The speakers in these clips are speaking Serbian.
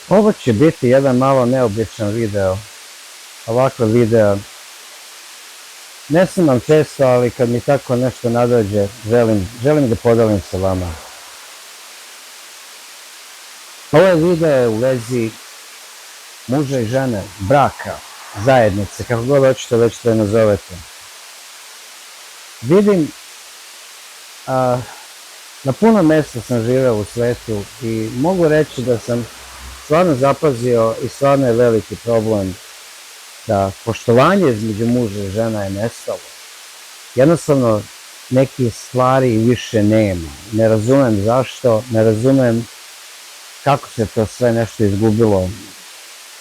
Ovo će biti jedan malo neobičan video. Ovakav video ne snimam često, ali kad mi tako nešto nadođe, želim da podelim sa vama. Ovo video je u vezi muža i žene, braka, zajednice, kako god hoćete već to nazovete. Vidim, na puno mesta sam živeo u svetu i mogu reći da sam stvarno zapazio i stvarno je veliki problem da poštovanje između muža i žena je nestalo. Jednostavno neke stvari više nema. Ne razumem zašto, ne razumem kako se to sve nešto izgubilo.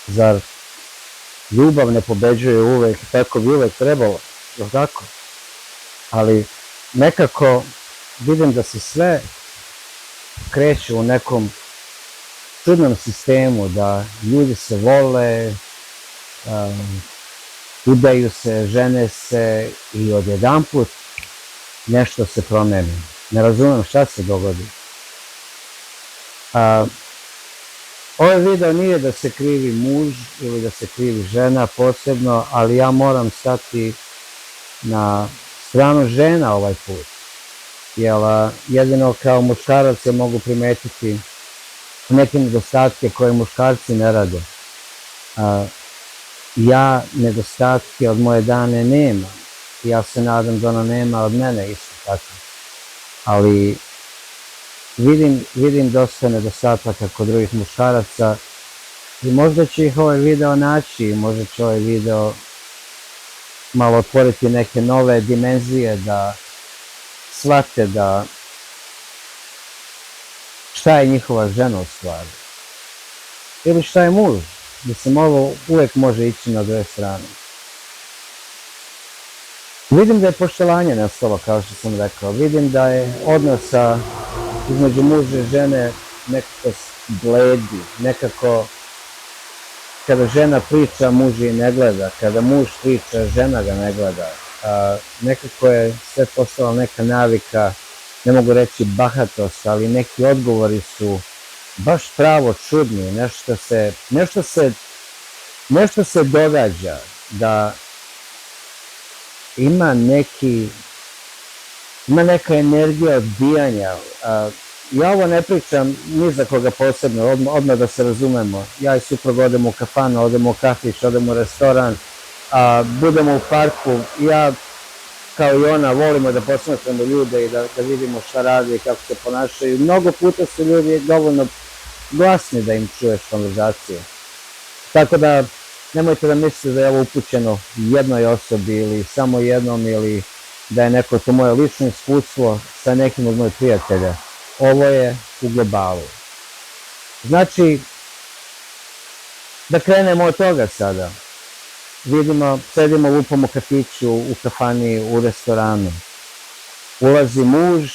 Zar ljubav ne pobeđuje uvek, tako bi uvek trebalo, je tako? Ali nekako vidim da se sve kreće u nekom čudnom sistemu, da ljudi se vole, udaju se, žene se i odjedanput nešto se promeni. Ne razumem šta se dogodi. Ovaj video nije da se krivi muž ili da se krivi žena posebno, ali ja moram stati na stranu žena ovaj put. Jer jedino kao muškarac ja mogu primetiti neke nedostatke koje muškarci ne rade. Ja nedostatke od moje Dane nemam. Ja se nadam da ona nema od mene isto tako. Ali vidim dosta nedostataka kod drugih muškaraca i možda će ih ovaj video naći, možda će ovaj video malo otvoriti neke nove dimenzije da shvate da šta je njihova žena u stvari. Ili šta je muž. Mislim, ovo uvek može ići na dve strane. Vidim da je poštovanje nastalo, kao što sam rekao. Vidim da je odnosa između muža i žene nekako bledi. Nekako, kada žena priča, muž je ne gleda. Kada muž priča, žena ga ne gleda. Nekako je sve postala neka navika, ne mogu reći bahatost, ali neki odgovori su baš pravo čudni. Nešto se događa da ima neka energija odbijanja. Ja ovo ne pričam ni za koga posebno, odmah da se razumemo. Ja i suprug odemo u kafanu, odemo u kafić, odemo u restoran, budemo u parku. Ja kao i ona volimo da posmatramo ljude i da vidimo šta rade i kako se ponašaju. Mnogo puta su ljudi dovoljno glasni da im čuješ konverzacije. Tako da nemojte da mislite da je ovo upućeno jednoj osobi ili samo jednom ili da je neko to moje lično iskustvo sa nekim od mojih prijatelja. Ovo je u globalu. Znači, da krenemo od toga sada. Vidimo, sedimo, lupamo u kafiću, u kafani, u restoranu. Ulazi muž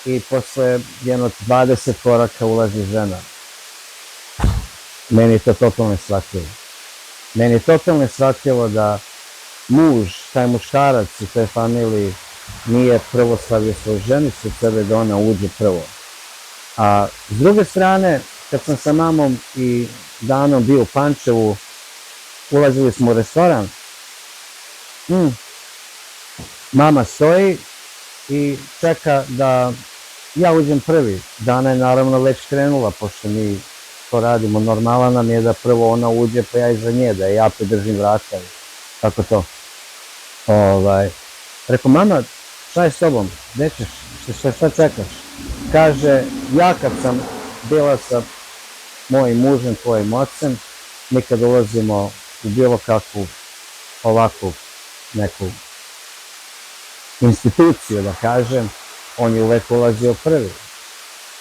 i posle jedno 20 koraka ulazi žena. Meni je to totalno shvatljivo. Meni je totalno shvatljivo da muž, taj muškarac u toj familiji nije prvo stavio svoju ženicu od sebe da ona uđe prvo. A s druge strane, kad sam sa mamom i Danom bio u Pančevu, ulazili smo u restoran, mama stoji i čeka da ja uđem prvi. Dana je naravno već krenula, pošto mi to radimo. Normalan nam je da prvo ona uđe pa ja iza nje, da ja pridržim vrata. Kako to? Rekao, mama, šta je s tobom? Gde ćeš? Šta čekaš? Kaže, ja kad sam bila sa mojim mužem, tvojim ocem, mi kad ulazimo u bilo kakvu ovakvu neku instituciju, da kažem, on je uvek ulazio prvi.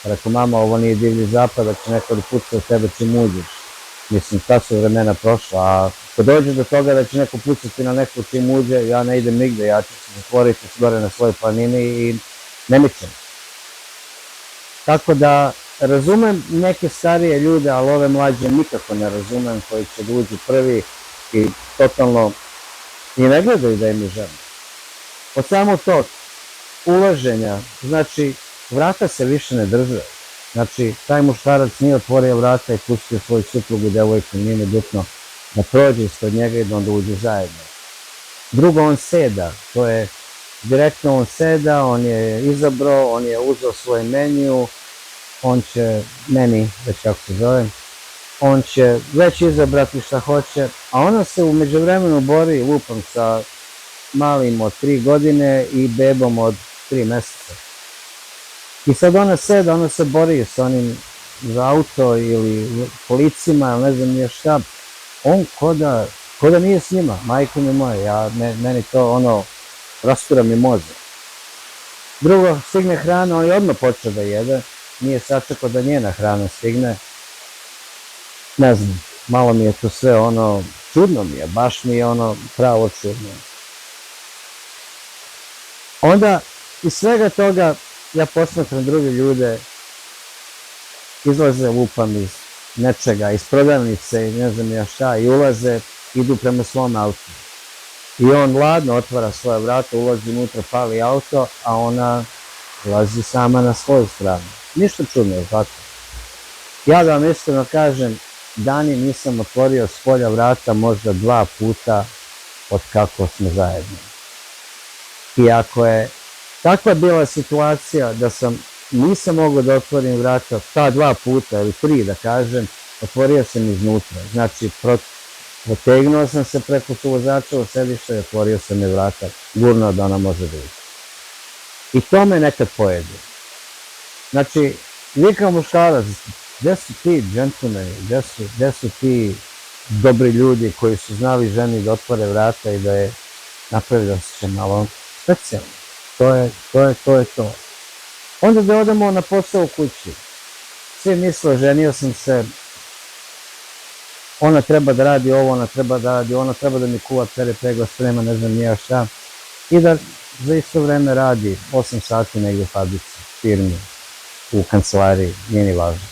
Rekao, mama, ovo nije divlji zapad, da će neko da puca od tebe čim uđeš. Mislim, ta su vremena prošla, a kad dođe do toga da će neko pucati na neko čim uđe, ja ne idem nigde, ja ću se zatvoriti gore na svojoj planini i ne mičem. Tako da, razumem neke starije ljude, ali ove mlađe nikako ne razumem, koji će da uđu prvi i totalno i ne gledaju da im je žena. Od samog tog ulaženja, znači, vrata se više ne drže. Znači, taj muškarac nije otvorio vrata i pustio svoju suprugu, devojku, nije mi bitno, da prođe ispod njega i da onda uđe zajedno. Drugo, on seda, to je direktno on seda, on je izabrao, on je uzeo svoj meniju, on će, meni, već kako se zove, on će već izabrati šta hoće, a ona se u međuvremenu bori, lupam, sa malim od 3 godine i bebom od 3 meseca. I sad ona seda, ona se bori sa onim za auto ili policima, ne znam nije šta, on ko da nije s njima, majko mi moje, meni to ono, rastura mi mozak. Drugo, stigne hrana, on je odmah počeo da jede, nije sačekao da njena hrana stigne. Ne znam, malo mi je to sve ono, čudno mi je, baš mi je ono pravo čudno. Onda, iz svega toga, ja posmatram druge ljude, izlaze lupam iz nečega, iz prodavnice i ne znam ja šta, i ulaze, idu prema svom autu. I on ladno otvara svoje vrata, ulazi unutra, pali auto, a ona ulazi sama na svoju stranu. Ništa čudno, je tako? Ja da vam iskreno kažem, dani nisam otvorio s polja vrata možda 2 puta od kako smo zajedno. I ako je takva bila situacija da nisam mogao da otvorim vrata ta 2 puta ili 3 da kažem, otvorio sam iznutra. Znači, potegnuo sam se preko suvozača u sedište i otvorio sam je vrata, gurno da ona može da uđe. I to me nekad pojede. Znači, vi kao muškarac, gde su ti džentlmeni, gde su ti dobri ljudi koji su znali ženi da otvore vrata i da je napravi da se malo specijalno. To je to. Onda da odemo na posao u kući. Svi misle, ženio sam se, ona treba da radi ovo, ona treba da radi, ona treba da mi kuva, pere, pegla, sprema, ne znam nija šta. I da za isto vreme radi 8 sati negdje u fabrici, firmi, u kancelariji, nije ni važno.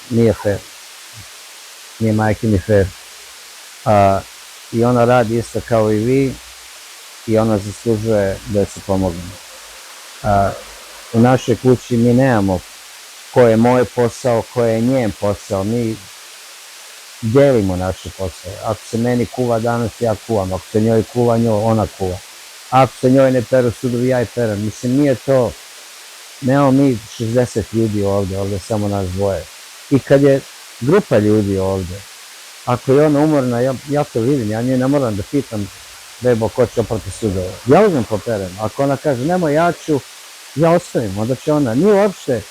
Nije fair. Nije majke ni fair. I ona radi isto kao i vi i ona zaslužuje da se pomognemo. U našoj kući mi nemamo ko je moj posao, ko je njen posao. Mi delimo naše posao. Ako se meni kuva danas, ja kuvam. Ako se njoj kuva, ona kuva. Ako se njoj ne peru sudovi, ja i perem. Mislim, nije to, nemamo mi 60 ljudi ovde samo nas dvoje. I kad je grupa ljudi ovde, ako je ona umorna, ja to vidim, ja nje ne moram da pitam, bebo, ko će oprati sudove. Ja uzmem poperem. Ako ona kaže, nemoj, ja ću, ja ostavim, onda će ona, nije uopšte,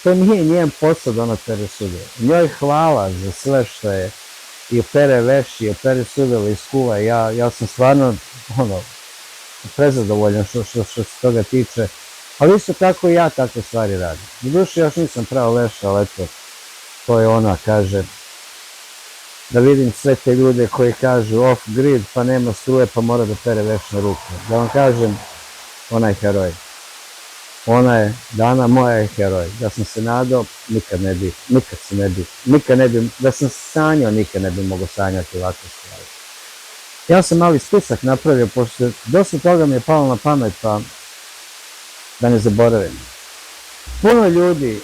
to nije njen posao da ona pere sudove. Njoj hvala za sve što je, i opere veši, i opere sudove, i skuva. Ja sam stvarno, prezadovoljan što se toga tiče, ali isto tako i ja takve stvari radim. U duši još nisam pravo veša, ali eto, to je ona, kaže, da vidim sve te ljude koji kažu off grid, pa nema struje, pa mora da pere vešne ruke. Da vam kažem, ona je heroj. Ona je, Dana moja je heroj. Da sam se nadao, nikad ne bi, da sam sanjao, nikad ne bi mogo sanjati ovakve stvari. Ja sam mali spisak napravio, pošto dosta toga mi je palo na pamet, pa da ne zaboravim. Puno ljudi,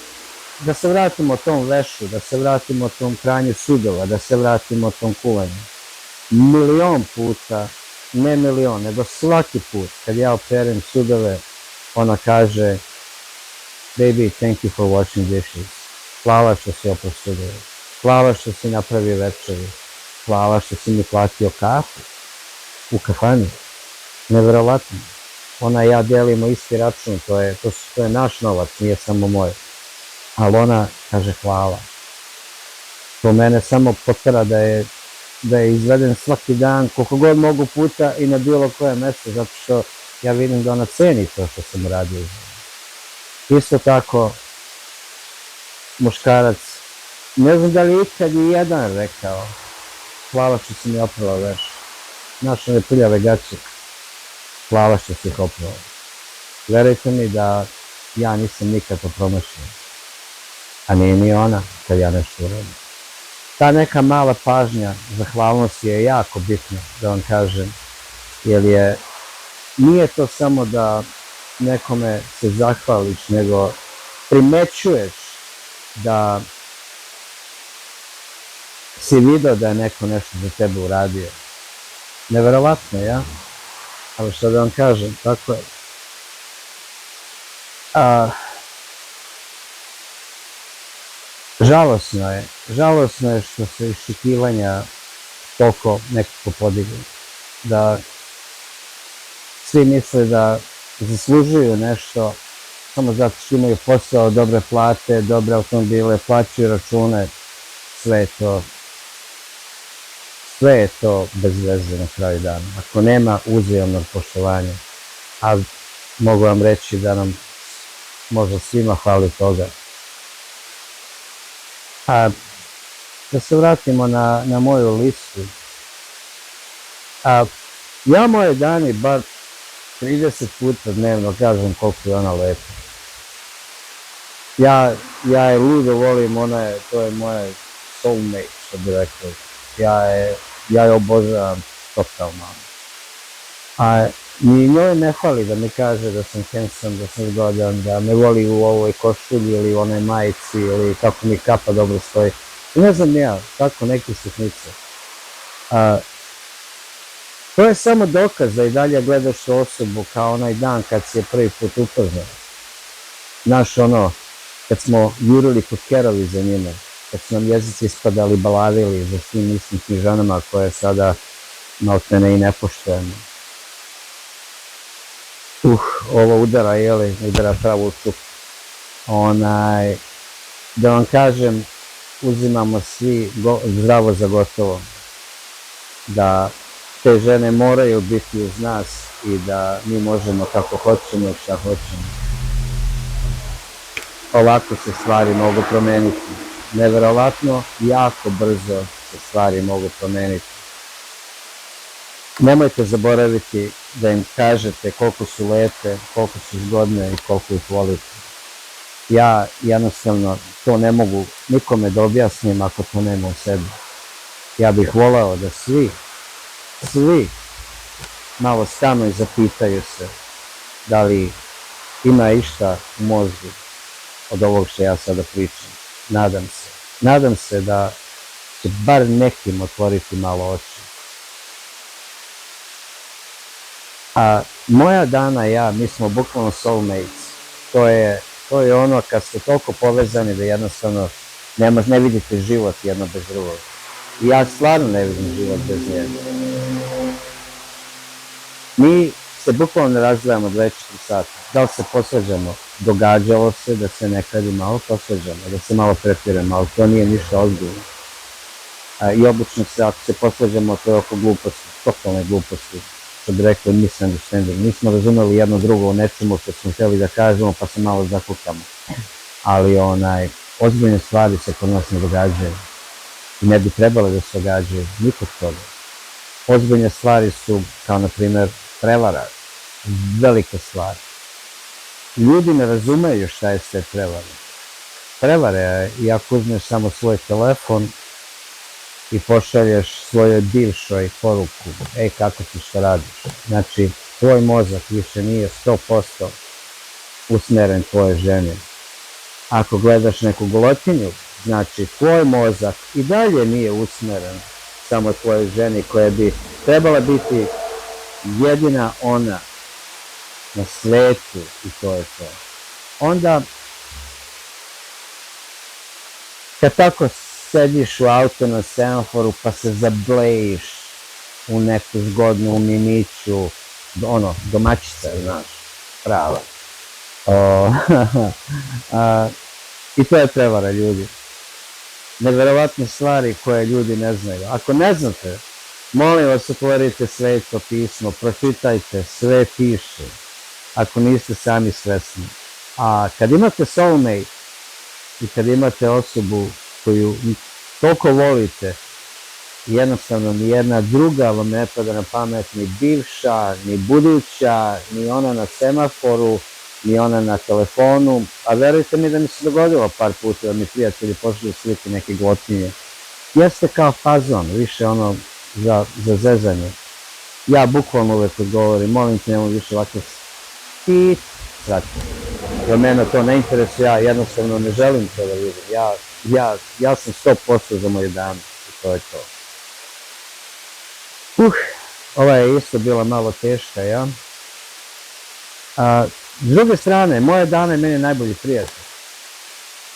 da se vratimo tom vešu, da se vratimo tom kranju sudova, da se vratimo tom kuvanju. 1.000.000 puta, ne 1.000.000, nego svaki put kad ja operem sudove, ona kaže, baby, thank you for washing dishes. Hvala što si oprao sudove. Hvala što si napravio večeru. Hvala što si mi platio kafu u kafani. Neverovatno. Ona i ja delimo isti račun, to je naš novac, nije samo moj. Ali ona kaže hvala. To mene samo potera da je izveden svaki dan, koliko god mogu puta i na bilo koje mesto, zato što ja vidim da ona ceni to što sam uradio. Isto tako, muškarac, ne znam da li ikad i jedan rekao, hvala što si mi oprala veš. Znaš, one prljave gaće, hvala što si ih oprala. Verujte mi da ja nisam nikad to promašio. A nije ni ona kad ja nešto uradim. Ta neka mala pažnja, zahvalnost je jako bitna, da vam kažem, jer nije to samo da nekome se zahvališ, nego primećuješ da si video da je neko nešto za tebe uradio. Neverovatno, ja? Ali što da vam kažem, tako je. Žalosno je što se iščekivanja toliko nekako podigli. Da svi misle da zaslužuju nešto samo zato što imaju posao, dobre plate, dobre automobile, plaćaju račune, sve je to bez veze na kraju dana. Ako nema uzajamnog poštovanja, a mogu vam reći da nam možda svima fali toga. A da se vratimo na moju listu. Ja moje dani bar 30 puta dnevno kažem koliko je ona lepa. Ja je ludo volim, to je moja soulmate, što bi rekao. Ja je obožavam totalno. A ni njoj ne fali da mi kaže da sam handsome, da sam zgodan, da me voli u ovoj košulji ili u onoj majici ili kako mi kapa dobro stoji. I ne znam ja, tako neke sitnice. To je samo dokaz da i dalje gledaš osobu kao onaj dan kad si je prvi put upoznao. Znaš ono, kad smo jurili kod kerovi za njime, kad su nam jezici ispadali, balavili za svim istim knjižanama koje sada maltene i ne poštujemo. Ovo udara, udara pravo u čup. Da vam kažem, uzimamo svi zdravo za gotovo. Da te žene moraju biti uz nas i da mi možemo kako hoćemo i šta hoćemo. Ovako se stvari mogu promeniti. Neverovatno, jako brzo se stvari mogu promeniti. Nemojte zaboraviti da im kažete koliko su lepe, koliko su zgodne i koliko ih volite. Ja jednostavno to ne mogu nikome da objasnim ako to nema u sebi. Ja bih voleo da svi malo stanu i zapitaju se da li ima išta u mozgu od ovog što ja sada pričam. Nadam se da će bar nekim otvoriti malo oči. A moja Dana i ja, mi smo bukvalno soulmates. To je ono kad ste toliko povezani da jednostavno ne vidite život jedno bez drugog. I ja stvarno ne vidim život bez nje. Mi se bukvalno ne razdvajamo 24 sata. Da li se posvađamo? Događalo se da se nekad i malo posvađamo, da se malo prepiramo, ali to nije ništa ozbiljno. I obično se, ako se posvađamo, to je oko gluposti, totalne gluposti. Što bi rekli misunderstanding. Nismo razumeli jedno drugo u nečemu što smo htjeli da kažemo, pa se malo zakukamo. Ali ozbiljne stvari se kod nas ne događaju. I ne bi trebalo da se događaju nikog toga. Ozbiljne stvari su, kao na primjer, prevara. Velike stvari. Ljudi ne razumeju šta je sve prevara. Prevara je, i ako uzmeš samo svoj telefon i pošalješ svojoj bivšoj poruku, kako ti šta radiš. Znači, tvoj mozak više nije 100% usmeren tvoje ženi. Ako gledaš neku golotinju, znači tvoj mozak i dalje nije usmeren samo tvojoj ženi koja bi trebala biti jedina ona na svetu i to je to. Onda, kad tako sediš u auto na semaforu pa se zablejiš u neku zgodnu mimiću, domaćica, znaš, prava. I to je prevara, ljudi. Neverovatne stvari koje ljudi ne znaju. Ako ne znate, molim vas, otvorite Sveto pismo, pročitajte, sve piše, ako niste sami svesni. A kad imate soulmate i kad imate osobu koju toliko volite, jednostavno ni jedna druga vam ne pada na pamet, ni bivša, ni buduća, ni ona na semaforu, ni ona na telefonu, a verujte mi da mi se dogodilo par puta da mi prijatelji pošli slike neke gotinje. Jeste kao fazon, više za zezanje. Ja bukvalno uvek odgovorim, molim te, nemoj više ovako pratim. Jer mene to ne interesuje, ja jednostavno ne želim to da vidim. Ja sam 100% za moju danu i to je to. Ova je isto bila malo teška, ja. S druge strane, moja dana je meni najbolji prijatelj.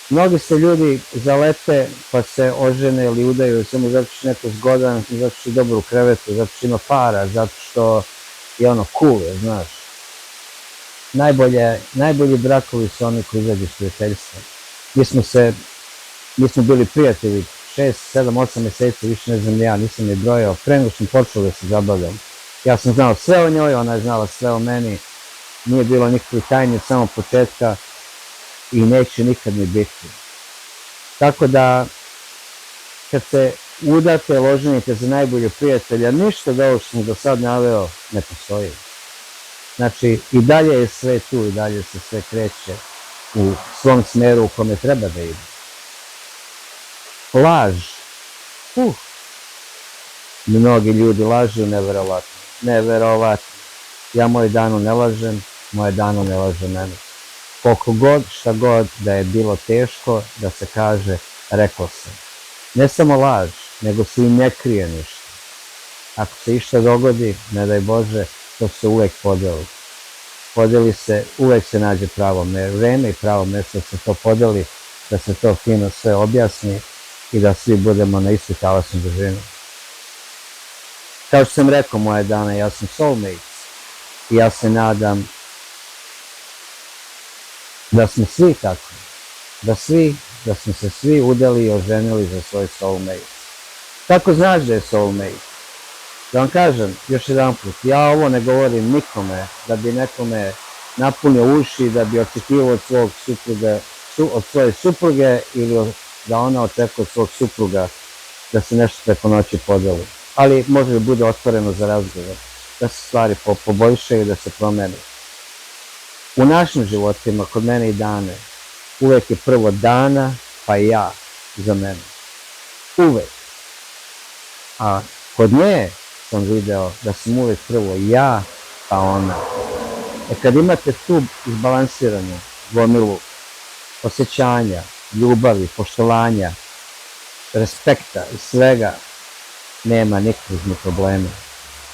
Mnogi se ljudi zalete pa se ožene ili udaju samo zato što je neko zgodan, zato što je dobro u krevetu, zato što ima para, zato što je ono cool, znaš. Najbolji brakovi su oni koji izađu s prijateljstva. Mi smo bili prijatelji 6, 7, 8 meseci, više ne znam ja, nisam je brojao. Pre nego smo počeli da se zabavljam. Ja sam znao sve o njoj, ona je znala sve o meni. Nije bilo nikakvih tajni od samog početka i neće nikad ni biti. Tako da, kad se udate, oženite za najbolje prijatelja, ništa od ovo što sam do sad naveo ne postoji. Znači, i dalje je sve tu, i dalje se sve kreće u svom smeru u kome treba da ide. Laž. Mnogi ljudi lažu, neverovatno. Neverovatno. Ja moju danu ne lažem, moje danu ne laže mene. Koliko god, šta god da je bilo teško, da se kaže, rekao sam. Ne samo laž, nego se i ne krije ništa. Ako se išta dogodi, ne daj Bože, to se uvek podeli. Podeli se, uvek se nađe pravo vreme i pravo mesto da se to podeli, da se to fino sve objasni i da svi budemo na istoj talasnoj dužini. Kao što sam rekao, moje dane, ja sam soulmates i ja se nadam da smo svi tako, da smo se svi udali i oženili za svoj soulmate. Kako znaš da je soulmate? Da vam kažem još jedan put, ja ovo ne govorim nikome da bi nekome napunio uši, da bi očekivao od svog supruga, od svoje supruge ili da ona očekuje od svog supruga da se nešto preko noći podeli. Ali može da bude otvoreno za razgovor, da se stvari poboljšaju, da se promene. U našim životima, kod mene i Dane, uvek je prvo Dana, pa i ja za mene. Uvek. A kod nje sam video da sam uvek prvo ja, pa ona. Kad imate tu izbalansiranu gomilu osjećanja, ljubavi, poštovanja, respekta i svega, nema nikakvih ni problema.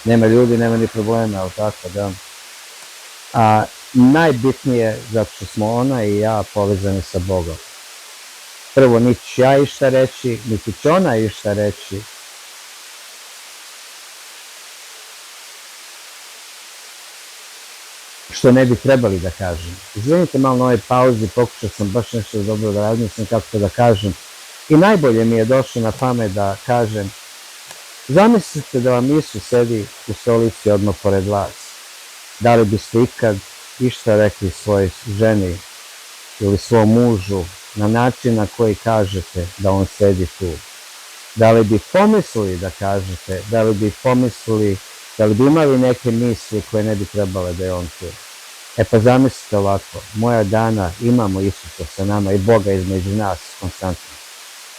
Nema ljudi, nema ni problema, ali tako da. A najbitnije zato što smo ona i ja povezani sa Bogom. Prvo, niti ću ja išta reći, niti će ona išta reći. Što ne bi trebali da kažem. Izvinite malo na ovoj pauzi, pokušao sam baš nešto dobro da razmislim kako to da kažem. I najbolje mi je došlo na pamet da kažem, zamislite da vam Isus sedi u stolici odmah pored vas. Da li biste ikad išta rekli svojoj ženi ili svom mužu na način na koji kažete da on sedi tu? Da li bi pomislili da kažete, da li bi pomislili, da li bi imali neke misli koje ne bi trebale da je on tu? Pa zamislite ovako, moja Dana, imamo Isusa sa nama i Boga između nas konstantno.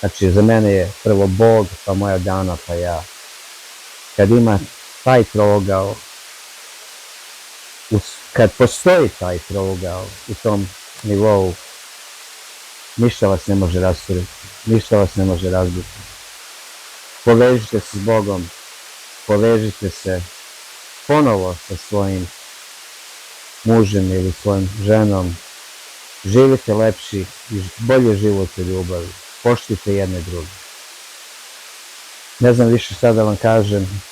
Znači, za mene je prvo Bog, pa moja Dana, pa ja. Kad ima taj trougao, kad postoji taj trougao u tom nivou, ništa vas ne može rasturiti, ništa vas ne može razbiti. Povežite se s Bogom, povežite se ponovo sa svojim mužem ili svojim ženom, živite lepši i bolje život u ljubavi, poštujte jedne druge. Ne znam više šta da vam kažem,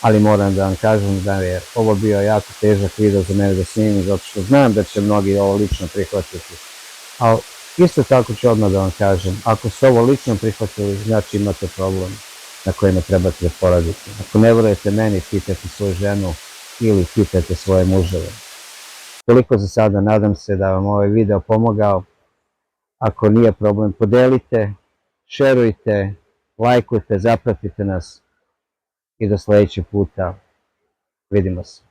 ali moram da vam kažem da je ovo bio jako težak video za mene da snimim, zato što znam da će mnogi ovo lično prihvatiti. Ali isto tako ću odmah da vam kažem, ako ste ovo lično prihvatili, znači imate problem na kojima trebate da poradite. Ako ne verujete meni, pitajte svoju ženu ili pitajte svoje muževe. Toliko za sada, nadam se da vam ovaj video pomogao. Ako nije problem, podelite, šerujte, lajkujte, zapratite nas i do sledećeg puta. Vidimo se.